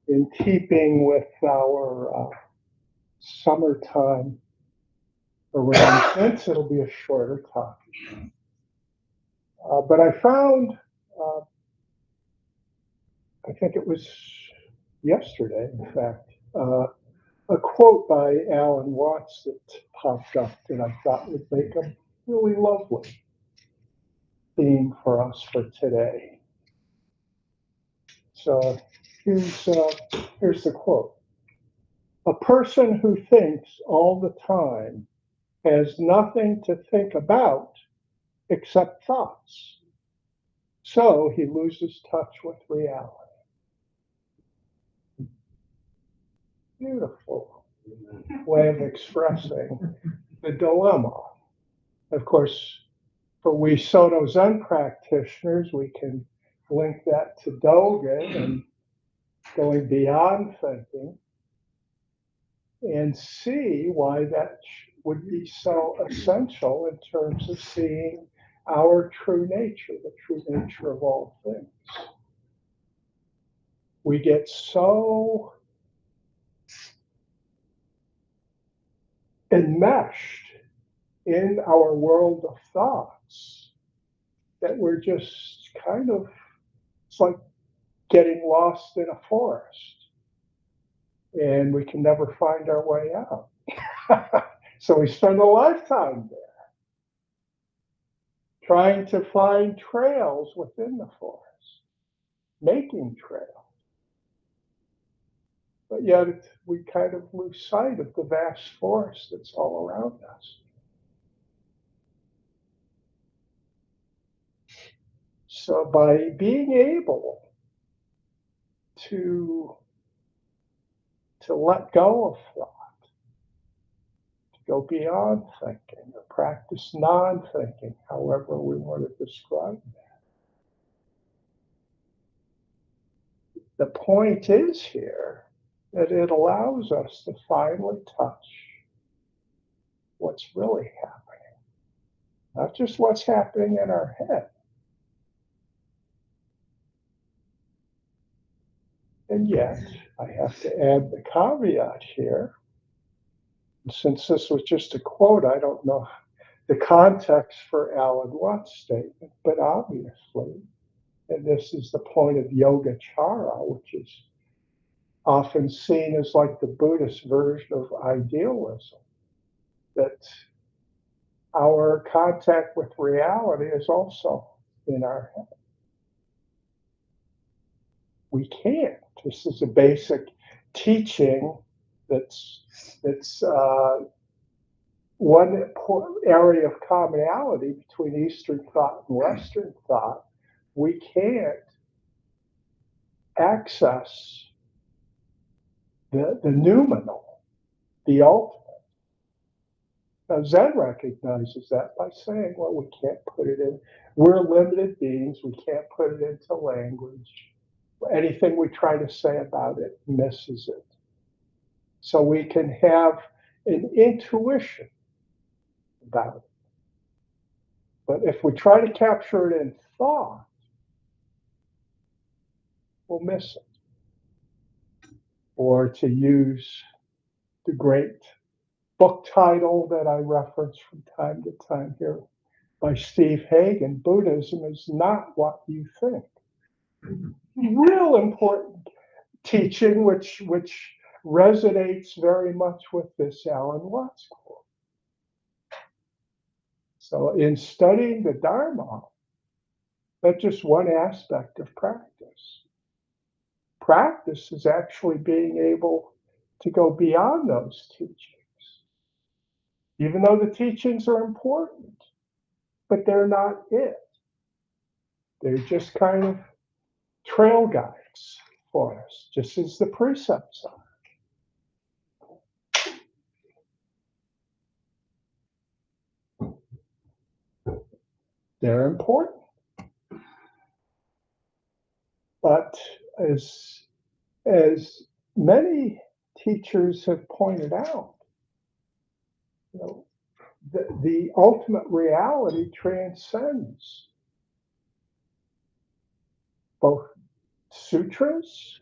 in keeping with our summertime arrangements, it'll be a shorter talk. But I found, uh, I think it was yesterday, in fact, a quote by Alan Watts that popped up that I thought would make a really lovely theme for us for today. So here's the quote. A person who thinks all the time has nothing to think about except thoughts. So he loses touch with reality. Beautiful way of expressing the dilemma. Of course, for we Soto Zen practitioners, we can link that to Dogen and going beyond thinking and see why that would be so essential in terms of seeing our true nature, the true nature of all things. We get so enmeshed in our world of thoughts that we're just kind of, it's like getting lost in a forest and we can never find our way out. So we spend a lifetime there trying to find trails within the forest, making trails. But yet we kind of lose sight of the vast forest that's all around us. So by being able to let go of thought, to go beyond thinking, or practice non-thinking, however we want to describe that. The point is here that it allows us to finally touch what's really happening, not just what's happening in our head. And yet, I have to add the caveat here. Since this was just a quote, I don't know the context for Alan Watts' statement, but obviously, and this is the point of Yogacara, which is often seen as like the Buddhist version of idealism, that our contact with reality is also in our head. We can't. This is a basic teaching that's one area of commonality between Eastern thought and Western thought. We can't access the noumenal, the ultimate. Now, Zen recognizes that by saying, well, we can't put it in, we're limited beings, we can't put it into language. Anything we try to say about it misses it. So we can have an intuition about it. But if we try to capture it in thought, we'll miss it. Or to use the great book title that I reference from time to time here by Steve Hagen, Buddhism is not what you think. Real important teaching, which resonates very much with this Alan Watts quote. So in studying the Dharma, that's just one aspect of practice. Practice is actually being able to go beyond those teachings, even though the teachings are important, but they're not it. They're just kind of trail guides for us, just as the precepts are. They're important. But as many teachers have pointed out, you know, the ultimate reality transcends both sutras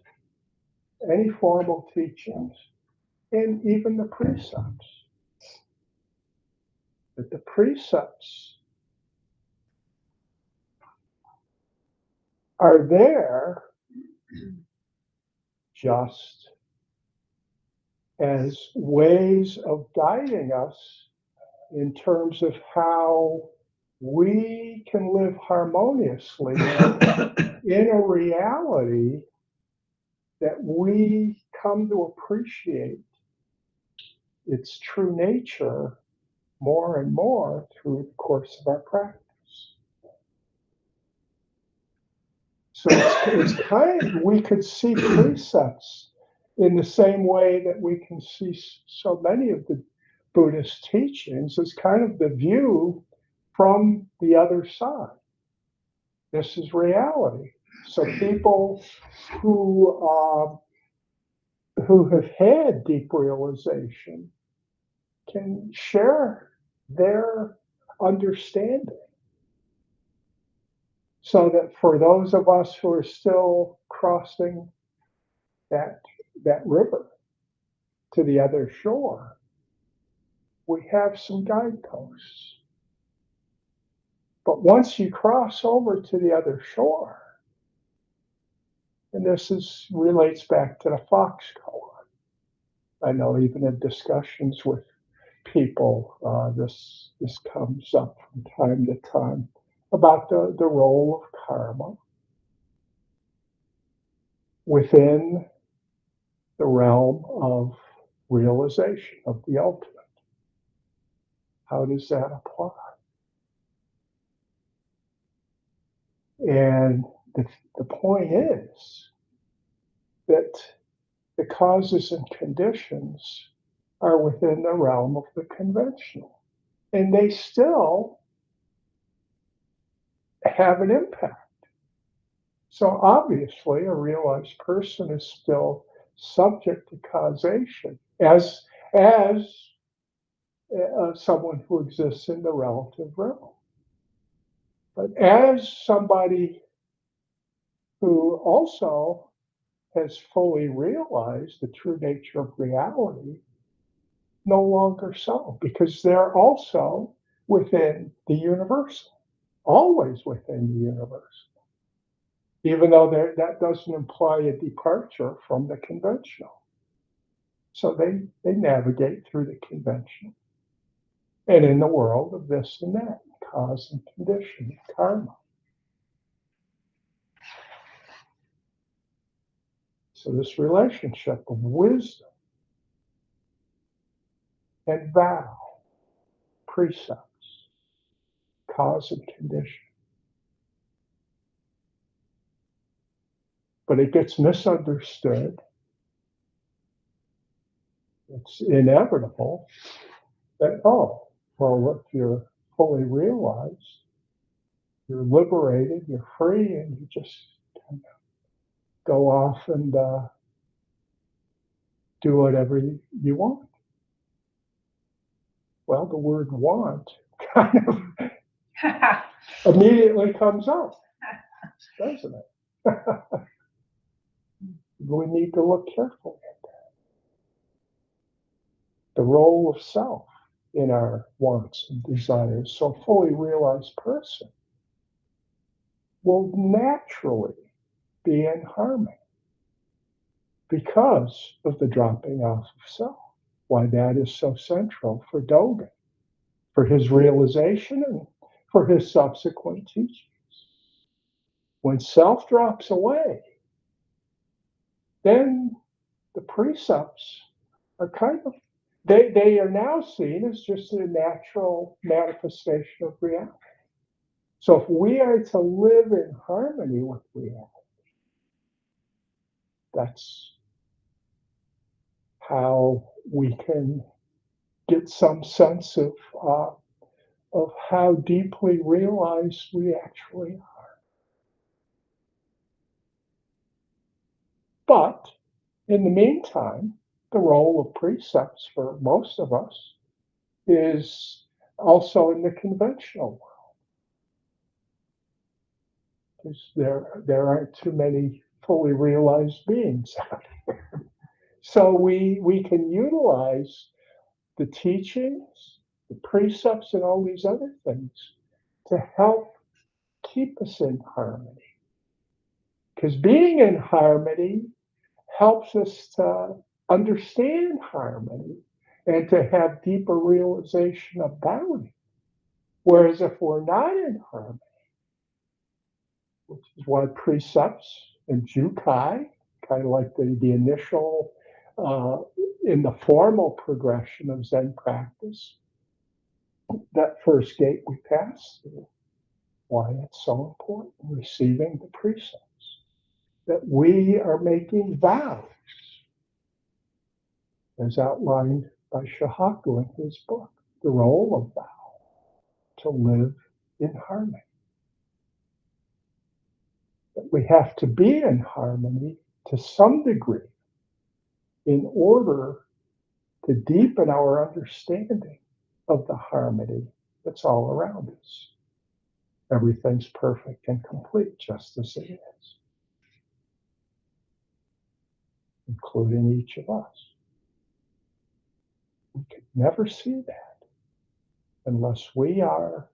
any formal teachings, and even the precepts. That the precepts are there just as ways of guiding us in terms of how we can live harmoniously in a reality that we come to appreciate its true nature more and more through the course of our practice. So it's kind of, we could see precepts in the same way that we can see so many of the Buddhist teachings as kind of the view from the other side. This is reality. So people who have had deep realization can share their understanding, so that for those of us who are still crossing that river to the other shore, we have some guideposts. But once you cross over to the other shore, and this relates back to the fox koan. I know even in discussions with people, this comes up from time to time about the role of karma within the realm of realization of the ultimate. How does that apply? And the point is that the causes and conditions are within the realm of the conventional, and they still have an impact. So obviously, a realized person is still subject to causation as someone who exists in the relative realm. But as somebody who also has fully realized the true nature of reality, no longer so, because they're also within the universal, always within the universal, even though that doesn't imply a departure from the conventional. So they navigate through the conventional and in the world of this and that, cause and condition, karma. So this relationship of wisdom and vow, precepts, cause and condition. But it gets misunderstood. It's inevitable that, oh, well, if you're fully realized, you're liberated, you're free, and you just kind of go off and do whatever you want. Well, the word want kind of immediately comes up, doesn't it? We need to look carefully at that. The role of self in our wants and desires. So a fully realized person will naturally be in harmony because of the dropping off of self. Why that is so central for Dogen, for his realization and for his subsequent teachings. When self drops away, then the precepts are kind of, they are now seen as just a natural manifestation of reality. So if we are to live in harmony with reality, that's how we can get some sense of how deeply realized we actually are. But in the meantime, the role of precepts for most of us is also in the conventional world. Because there aren't too many fully realized beings out here. So we can utilize the teachings, the precepts, and all these other things to help keep us in harmony. Because being in harmony helps us to understand harmony and to have deeper realization about it. Whereas if we're not in harmony, which is why precepts and jukai, kind of like the initial, uh, in the formal progression of Zen practice, that first gate we pass through, why it's so important, receiving the precepts, that we are making vows, as outlined by Shahaku in his book, the role of vow, to live in harmony. That we have to be in harmony to some degree in order to deepen our understanding of the harmony that's all around us. Everything's perfect and complete, just as it is, including each of us. We could never see that unless we are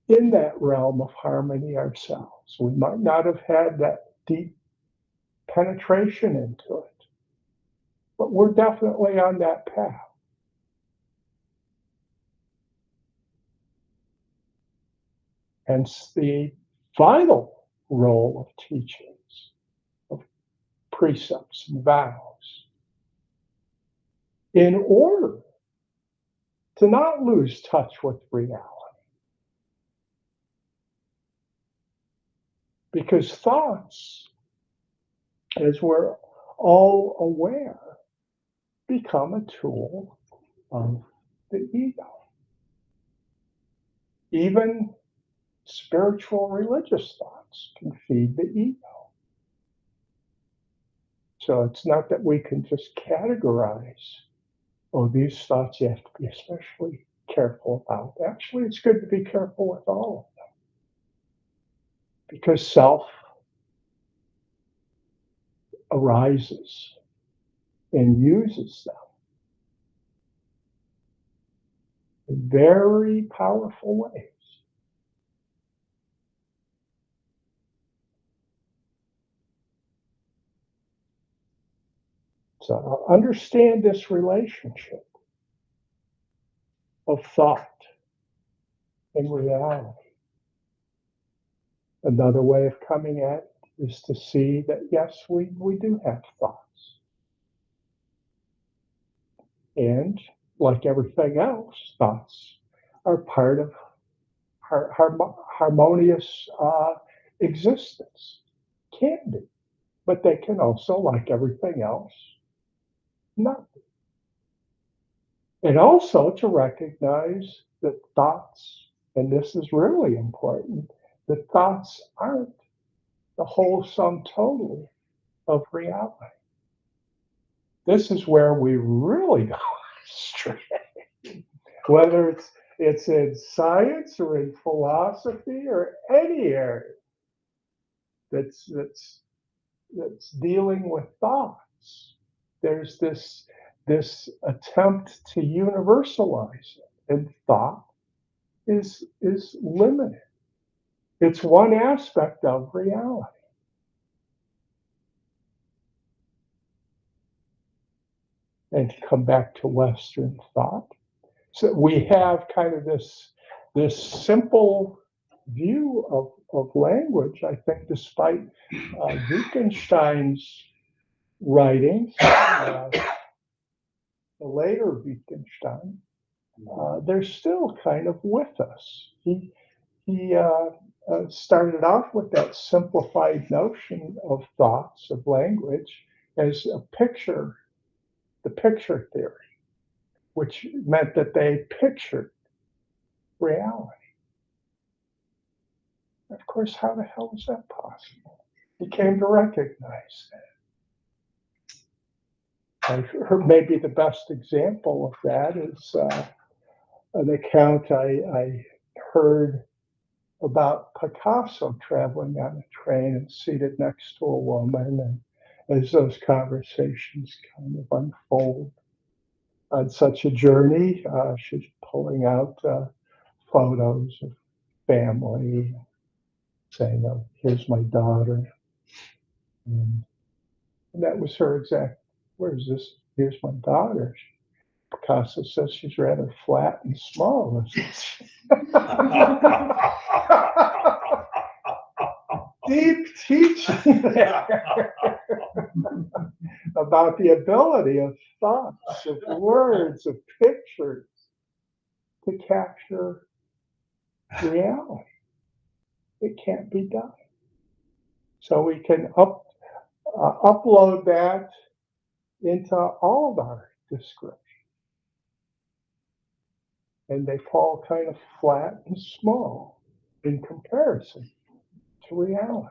in that realm of harmony ourselves. We might not have had that deep penetration into it, but we're definitely on that path. Hence the vital role of teachings, of precepts and vows, in order to not lose touch with reality. Because thoughts, as we're all aware, become a tool of the ego. Even spiritual religious thoughts can feed the ego. So it's not that we can just categorize, oh, these thoughts you have to be especially careful about. Actually, it's good to be careful with all of them. Because self arises and uses them in very powerful ways. So understand this relationship of thought and reality. Another way of coming at it is to see that, yes, we do have thoughts. And like everything else, thoughts are part of harmonious existence. Can be. But they can also, like everything else, not be. And also to recognize that thoughts, and this is really important, that thoughts aren't the whole sum total of reality. This is where we really go astray. Whether it's in science or in philosophy or any area that's dealing with thoughts. There's this attempt to universalize it, and thought is limited. It's one aspect of reality. And to come back to Western thought, so we have kind of this simple view of language. I think, despite Wittgenstein's writings, the later Wittgenstein, they're still kind of with us. He started off with that simplified notion of thoughts, of language, as a picture, the picture theory, which meant that they pictured reality. Of course, how the hell is that possible? He came to recognize that. I've heard maybe the best example of that is an account I heard about Picasso traveling on a train and seated next to a woman, as those conversations kind of unfold on such a journey. She's pulling out photos of family, saying, "Oh, here's my daughter," and, that was her exact. Where's this? Here's my daughter. Picasso says she's rather flat and small. Deep teaching there about the ability of thoughts, of words, of pictures to capture reality. It can't be done. So we can upload that into all of our descriptions. And they fall kind of flat and small in comparison to reality.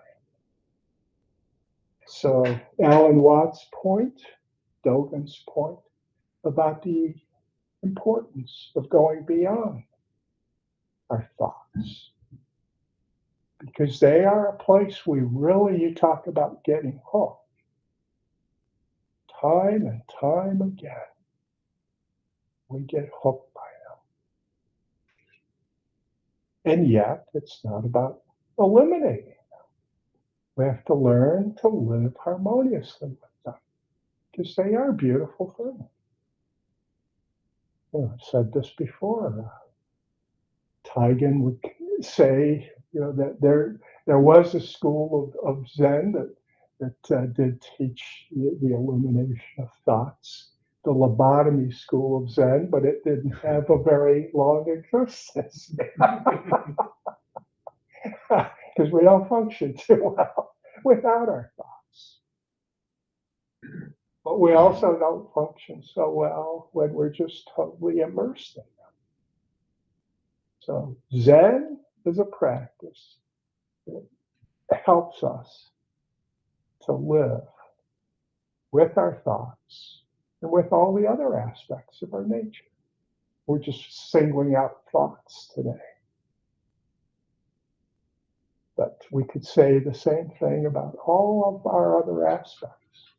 So Alan Watts' point, Dogen's point about the importance of going beyond our thoughts, because they are a place we really, you talk about getting hooked. Time and time again, we get hooked by them. And yet, it's not about eliminating them. We have to learn to live harmoniously with them, because they are beautiful things. I've said this before. Taigen would say, that there was a school of Zen that did teach the elimination of thoughts, the lobotomy school of Zen, but it didn't have a very long existence because we don't function too well without our thoughts. But we also don't function so well when we're just totally immersed in them. So Zen is a practice that helps us to live with our thoughts and with all the other aspects of our nature. We're just singling out thoughts today. But we could say the same thing about all of our other aspects.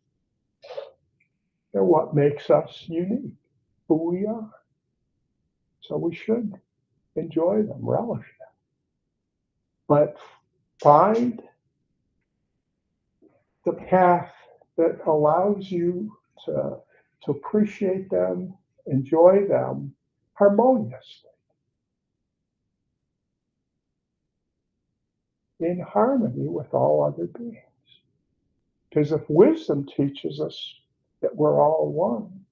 They're what makes us unique, who we are. So we should enjoy them, relish them. But find the path that allows you to appreciate them, enjoy them harmoniously, in harmony with all other beings. Because if wisdom teaches us that we're all one,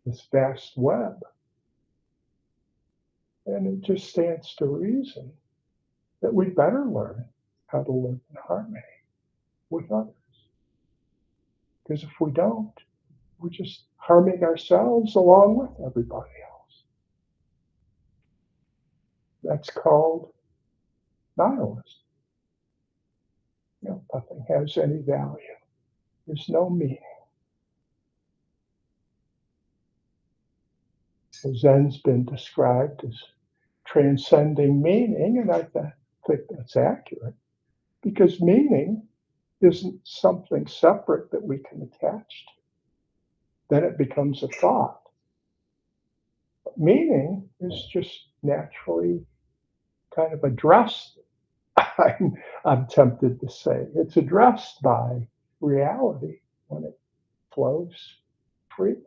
this vast web, then it just stands to reason that we better learn how to live in harmony with others. Because if we don't, we're just harming ourselves along with everybody else. That's called nihilism. Nothing has any value. There's no meaning. So Zen's been described as transcending meaning, and I think that's accurate, because meaning isn't something separate that we can attach to. Then it becomes a thought. But meaning is just naturally kind of addressed. I'm tempted to say it's addressed by reality when it flows freely.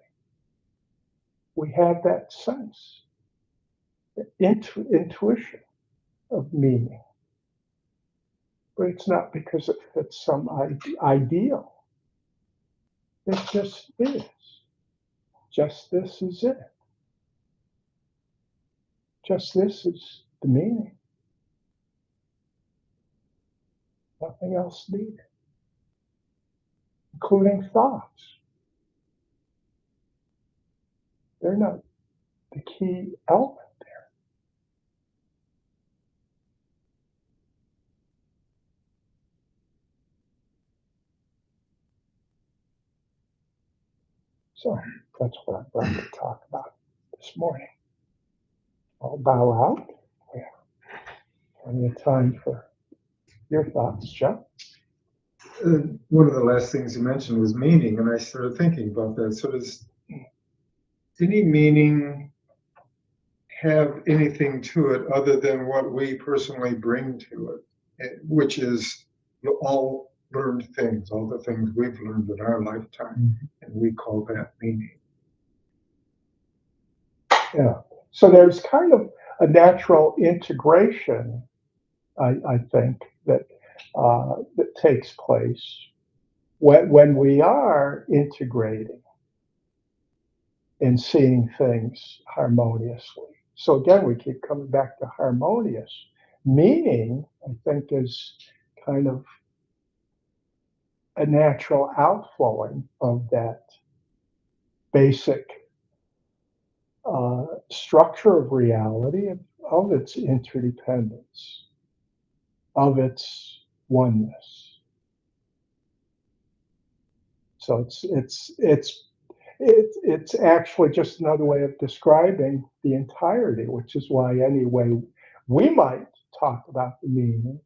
We have that sense, intuition of meaning. But it's not because it fits some ideal. It just is. Just this is it. Just this is the meaning. Nothing else needed, including thoughts. They're not the key element there. So that's what I'm going to talk about this morning. I'll bow out. We have plenty of time for your thoughts, Jeff. one of the last things you mentioned was meaning, and I started thinking about that. So does any meaning have anything to it other than what we personally bring to it, which is all learned things, all the things we've learned in our lifetime, and we call that meaning. Yeah. So there's kind of a natural integration, I think, that takes place when we are integrating and seeing things harmoniously. So again, we keep coming back to harmonious. Meaning, I think, is kind of a natural outflowing of that basic structure of reality, of its interdependence, of its oneness. So it's actually just another way of describing the entirety, which is why any way we might talk about the meaning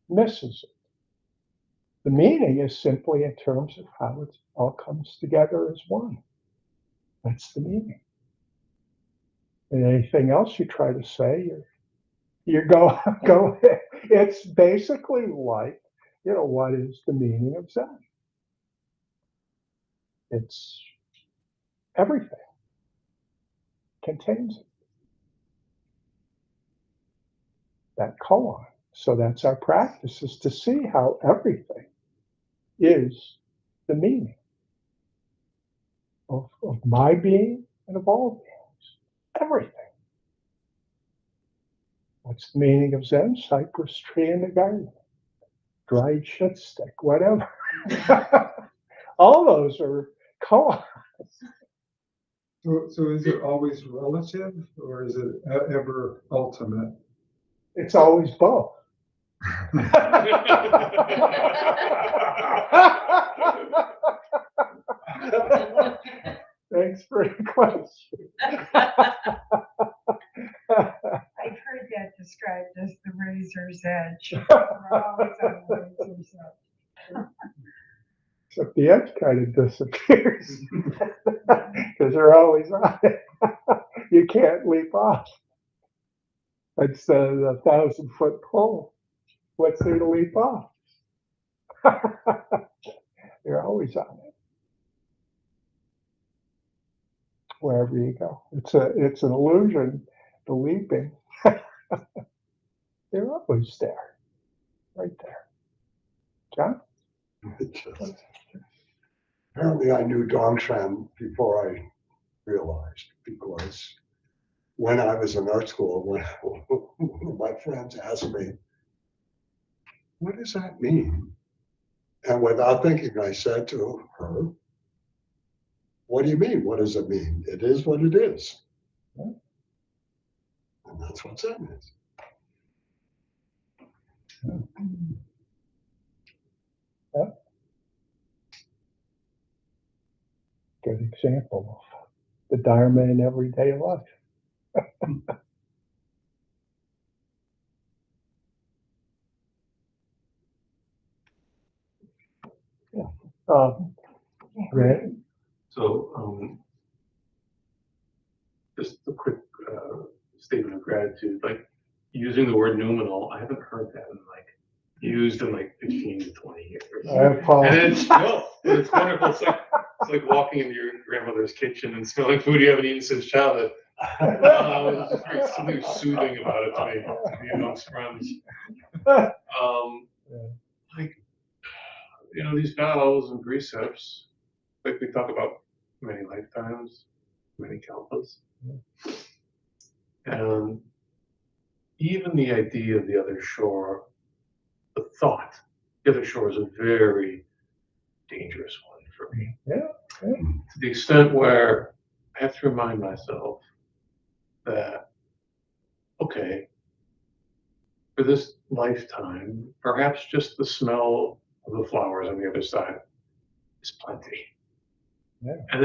misses it. The meaning is simply in terms of how it all comes together as one. That's the meaning. And anything else you try to say, you go. It's basically like, what is the meaning of Zen? It's everything contains it. That koan. So that's our practice, is to see how everything is the meaning of my being and of all beings. Everything. What's the meaning of Zen? Cypress tree in the garden, dried shit stick, whatever. All those are koans. So is it always relative, or is it ever ultimate? It's always both. Thanks for the question. I've heard that described as the razor's edge. We're always on the razor's edge. Except the edge kind of disappears because they're always on it. You can't leap off. It's the 1,000-foot pole. What's there to leap off? You're always on it. Wherever you go. It's an illusion, the leaping. They're always there. Right there. John? Apparently I knew Dongshan before I realized, because when I was in art school, when one of my friends asked me, "What does that mean?" And without thinking, I said to her, "What do you mean? What does it mean? It is what it is." And that's what Zen is. Yeah. Good example of the dharma in everyday life. Yeah. Right. So, just a quick statement of gratitude. Like, using the word numinal, I haven't heard that used in 15 to 20 years. And it's wonderful. It's like walking into your grandmother's kitchen and smelling food you haven't eaten since childhood. There's just something soothing about it to me, to be amongst friends. These vows and precepts, like we talk about many lifetimes, many kalpas. And even the idea of the other shore, the thought, the other shore is a very dangerous one for me. Yeah. To the extent where I have to remind myself that, okay, for this lifetime, perhaps just the smell of the flowers on the other side is plenty. Yeah. And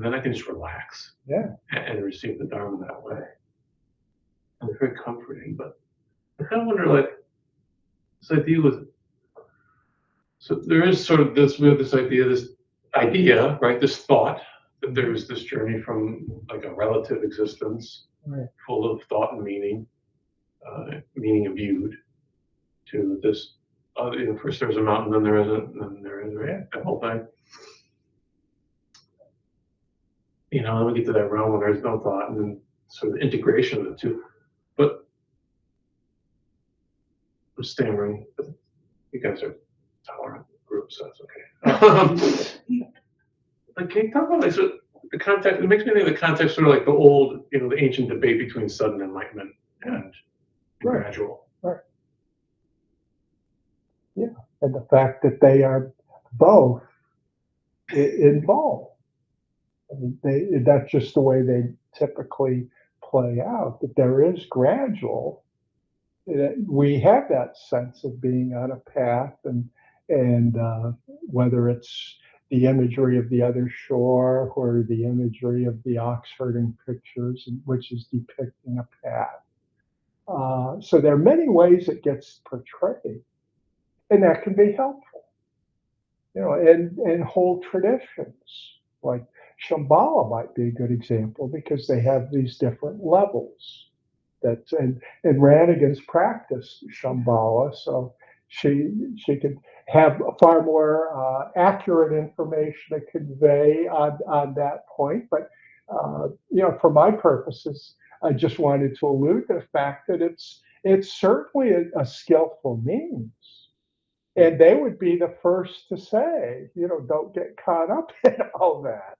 then I can just relax. Yeah. And receive the dharma that way. And it's very comforting. But I kind of wonder, this idea with So there is sort of this, we have this idea, right, this thought that there is this journey from like a relative existence, Right. full of thought and meaning, meaning imbued, to this, first there's a mountain, then there isn't, and then there is, right, that whole thing. Then we get to that realm where there's no thought, and then sort of integration of the two. But I'm stammering. You guys are tolerant group, so that's okay. Like, can you talk about the context? It makes me think of the context sort of like the old, the ancient debate between sudden enlightenment and gradual. Right. Yeah, and the fact that they are both involved. I mean, that's just the way they typically play out. That there is gradual. We have that sense of being on a path, and whether it's the imagery of the other shore or the imagery of the Oxford pictures, which is depicting a path. So there are many ways it gets portrayed, and that can be helpful. And whole traditions like Shambhala might be a good example because they have these different levels. And Ranigan's practiced Shambhala, so she could have far more accurate information to convey on that point. But for my purposes, I just wanted to allude to the fact that it's certainly a skillful means. And they would be the first to say, don't get caught up in all that.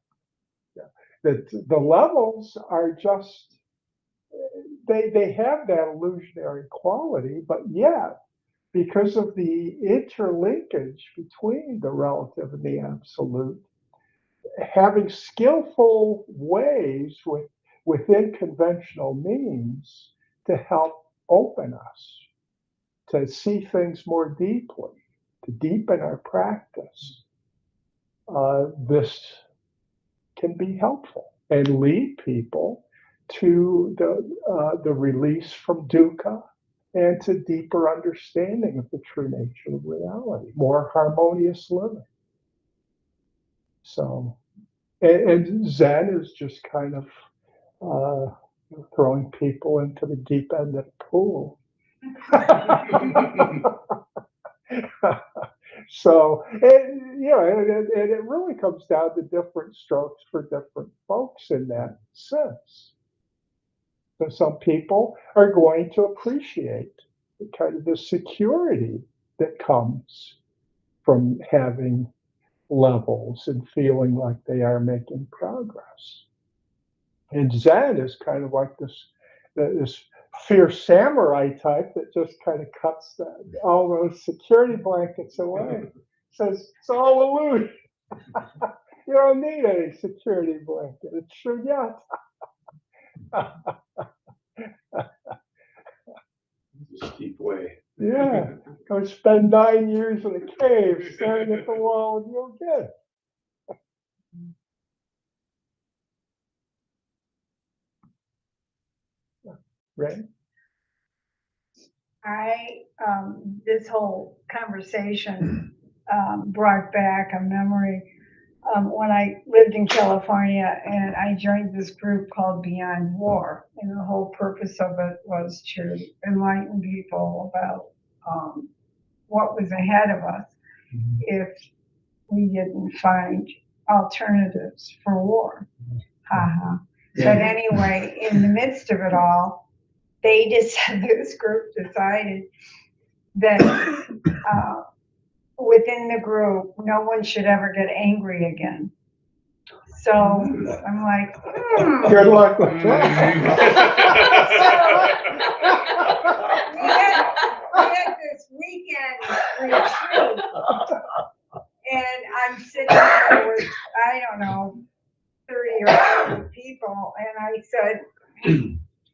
That the levels are just, they have that illusionary quality, but yet, because of the interlinkage between the relative and the absolute, having skillful ways within conventional means to help open us to see things more deeply, to deepen our practice, this can be helpful and lead people to the release from dukkha and to deeper understanding of the true nature of reality, more harmonious living. So, and Zen is just kind of throwing people into the deep end of the pool. So, and it really comes down to different strokes for different folks in that sense. So some people are going to appreciate the kind of the security that comes from having levels and feeling like they are making progress. And Zen is kind of like this fierce samurai type that just kind of cuts all those security blankets away. Says it's all illusion. You don't need any security blanket. It's shunyata. It's a steep way. Yeah. Go spend 9 years in a cave staring at the wall and you'll get it. Right? This whole conversation brought back a memory when I lived in California and I joined this group called Beyond War. And the whole purpose of it was to enlighten people about what was ahead of us if we didn't find alternatives for war. But anyway, in the midst of it all, this group decided that within the group, no one should ever get angry again. So I'm like, Good luck with that. we had this weekend retreat, and I'm sitting there with, I don't know, 30 or 40 people, and I said,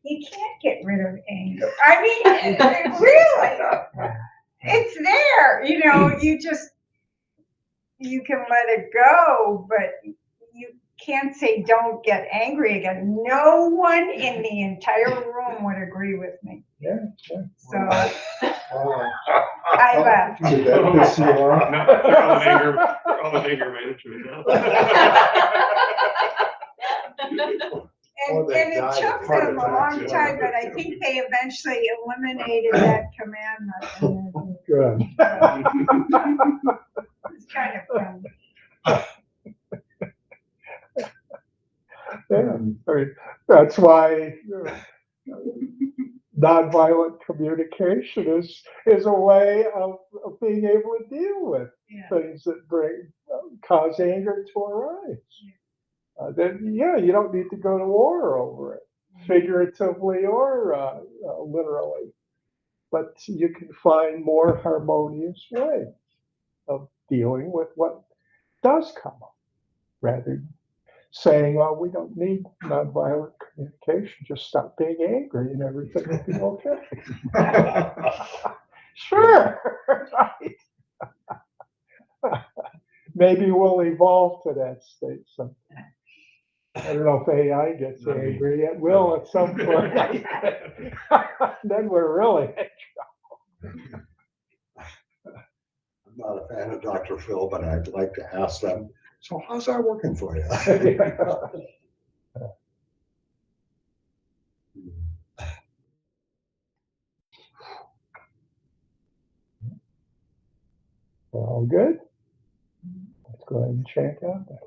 you can't get rid of anger. I mean, really, it's there. You can let it go, but you can't say don't get angry again. No one in the entire room would agree with me. Yeah. So Oh, I left. did that piss you off? No, they're all in anger management now. And they it died took of heart them a attacks, long yeah. time, but I think they eventually eliminated that commandment. And Good. it's kind of fun. Yeah, I mean, that's why nonviolent communication is a way of being able to deal with Yeah. things that cause anger to arise. Then you don't need to go to war over it, figuratively or literally, but you can find more harmonious ways of dealing with what does come up, rather than saying, "Oh, we don't need nonviolent communication. Just stop being angry, and everything will be okay." Sure, right? Maybe we'll evolve to that state sometime. I don't know if AI gets angry. It will at some point. Then we're really in I'm not a fan of Dr. Phil, but I'd like to ask them, so how's that working for you? trouble. We're all good? Let's go ahead and chant out that.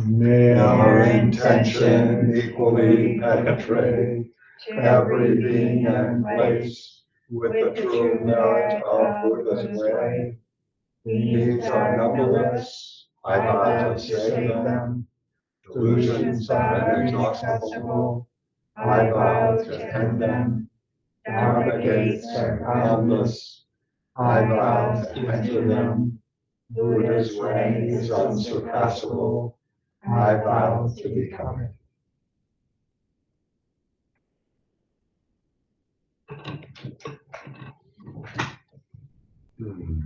May our intention equally penetrate every being and place with the true merit of Buddha's way. Needs are numberless, I vow to save them. Delusions are inexhaustible, I vow to end them. Dharma gates are boundless, I vow to enter them. Buddha's way is unsurpassable, I vow to become it. Hmm.